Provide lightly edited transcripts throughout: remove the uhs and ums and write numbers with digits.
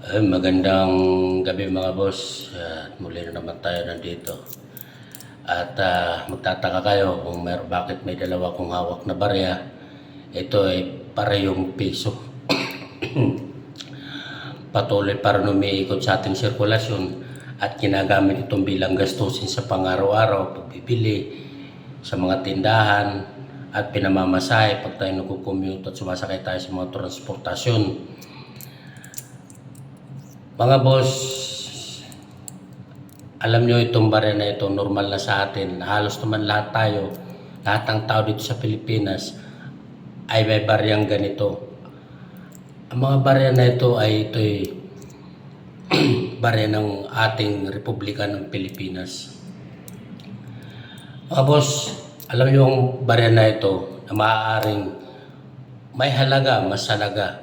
Magandang gabi mga boss. Muli na naman tayo nandito. At magtataka kayo kung bakit may dalawa kong hawak na barya. Ito ay parehong piso. Patuloy para umiikot sa ating sirkulasyon at ginagamit itong bilang gastusin sa pang-araw-araw, pagbibili sa mga tindahan at pinamamasahe pag tayo nagko-commute at sumasakay tayo sa mga transportasyon. Mga boss, alam nyo itong barya na ito, normal na sa atin. Halos naman lahat ng tao dito sa Pilipinas ay may baryang ganito. Ang mga barya na ito ay barya ng ating Republika ng Pilipinas. Mga boss, alam nyo yung barya na ito na maaaring may halaga, mas halaga.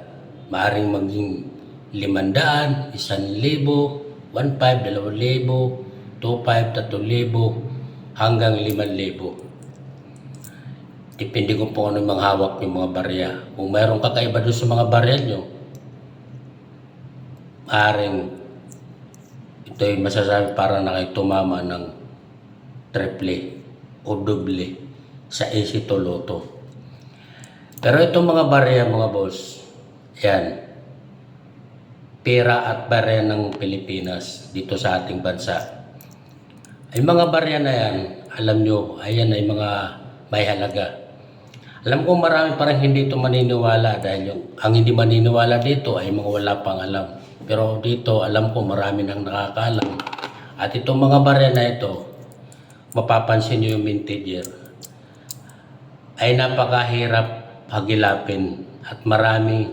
Maaaring maging 500, 1,000, 1,500, 2,000, 2,500, 3,000 hanggang 5,000. Depende kung po ano yung mga hawak yung mga barya. Kung mayroong kakaiba doon sa mga barya nyo, maaaring ito yung masasabi para na kayo tumama ng triple o doble sa Easy to Lotto. Pero itong mga barya mga boss, yan, pera at barya ng Pilipinas dito sa ating bansa. Ay mga barya na yan, alam nyo, ayan ay mga may halaga. Alam ko marami parang hindi ito maniniwala dahil ang hindi maniniwala dito ay mga wala pang alam. Pero dito alam ko marami nang nakakaalam. At itong mga barya na ito, mapapansin nyo yung mintage ay napakahirap hagilapin at maraming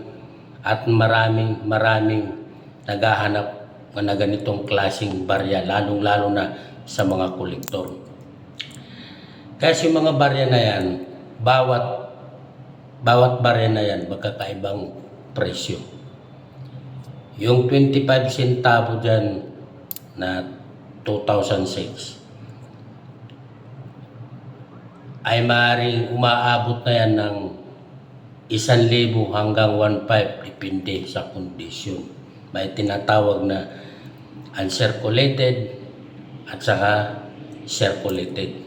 naghahanap na ganitong klaseng barya, lalong-lalo na sa mga kolektor. Kasi yung mga barya na yan, bawat barya na yan, magkakaibang presyo. Yung 25 centavo dyan na 2006 ay maaaring umaabot na yan ng 1,000 hanggang 1,500 depende sa kondisyon. May tinatawag na uncirculated at saka circulated.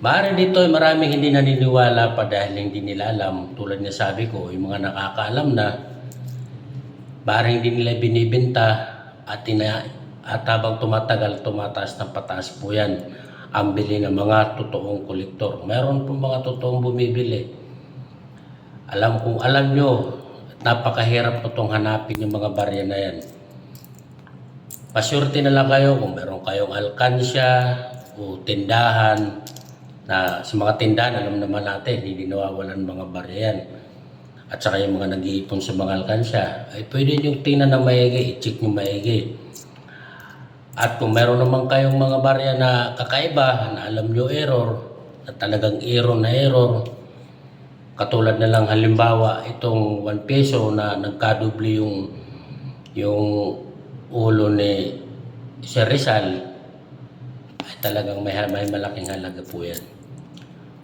Maaari dito ay maraming hindi naniniwala pa dahil hindi nila alam. Tulad na sabi ko, yung mga nakakaalam na maaaring hindi nila binibenta at habang tumataas ng pataas po yan ang bili ng mga totoong kolektor. Meron po mga totoong bumibili. Alam nyo, napakahirap po itong hanapin yung mga barya na yan. Pasyurte na lang kayo kung meron kayong alkansya o tindahan na sa mga tindahan, alam naman natin, hindi nawawalan mga barya yan. At saka yung mga nag-iipon sa mga alkansya, ay pwede nyo tingnan na maigi, i-check nyo maigi. At kung meron naman kayong mga barya na kakaiba, na alam nyo error, na talagang error, katulad na lang halimbawa itong 1 peso na nagkadoble yung ulo ni Sir Rizal, ay talagang may malaking halaga po yan.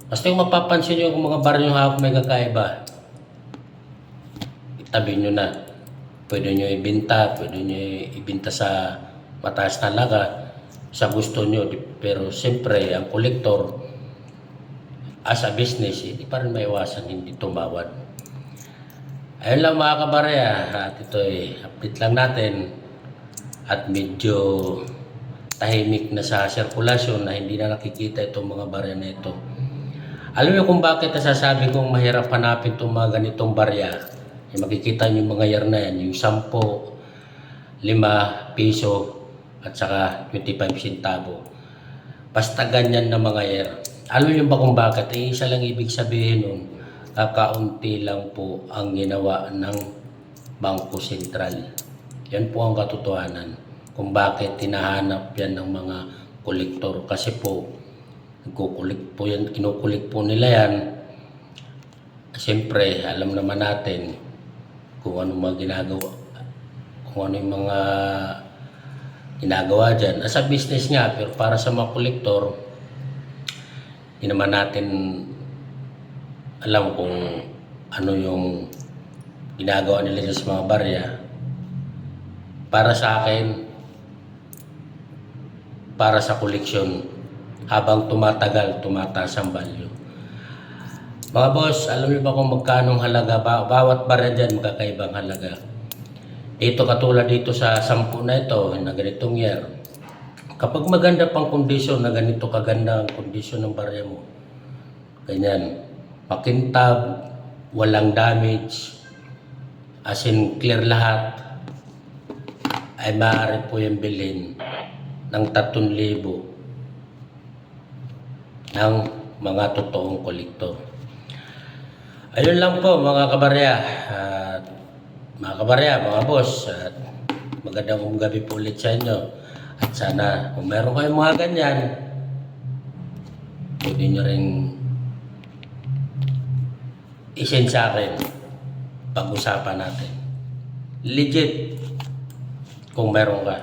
Basta yung mapapansin nyo kung mga barya nyo hawak may kakaiba, itabi nyo na. Pwede nyo ibinta, sa mataas na halaga sa gusto nyo. Pero siyempre, ang kolektor, as a business, hindi pa rin maiwasan hindi tumawad. Ayun lang mga kabarya, at ito ay update lang natin at medyo tahimik na sa sirkulasyon na hindi na nakikita itong mga barya na ito. Alam niyo kung bakit nasasabi kong mahirap hanapin itong mga ganitong barya? Makikita niyo yung mga year na yan, yung 10, 5 piso, at saka 25 centavo. Basta ganyan na mga year. Alam niyo ba kung bakit? Isa lang ibig sabihin nun, kakaunti lang po ang ginawa ng Bangko Sentral. Yan po ang katotohanan kung bakit tinahanap yan ng mga kolektor. Kasi po, kinukulik po nila yan. Siyempre, alam naman natin kung ano mga ginagawa, kung ano yung mga ginagawa dyan. As a business nga, pero para sa mga kolektor, hindi naman natin alam kung ano yung ginagawa nila dyan sa mga barya. Para sa akin, para sa koleksyon, habang tumatagal, tumataas ang value. Mga boss, alam niyo ba kung magkano ang halaga? Bawat barya dyan magkakaibang halaga. Dito katulad dito sa 10 na ito, na ganitong year. Kapag maganda pang kondisyon, na ganito kaganda ang kondisyon ng barya mo, ganyan, makintab, walang damage, as in clear lahat, ay maaari po yung bilhin ng 3,000 ng mga totoong kolektor. Ayun lang po mga kabarya, at mga boss, at magandang gabi po ulit sa inyo. At sana kung meron kayong mga ganyan, pwede nyo rin isend sa akin, pag-usapan natin. Legit, kung meron ka.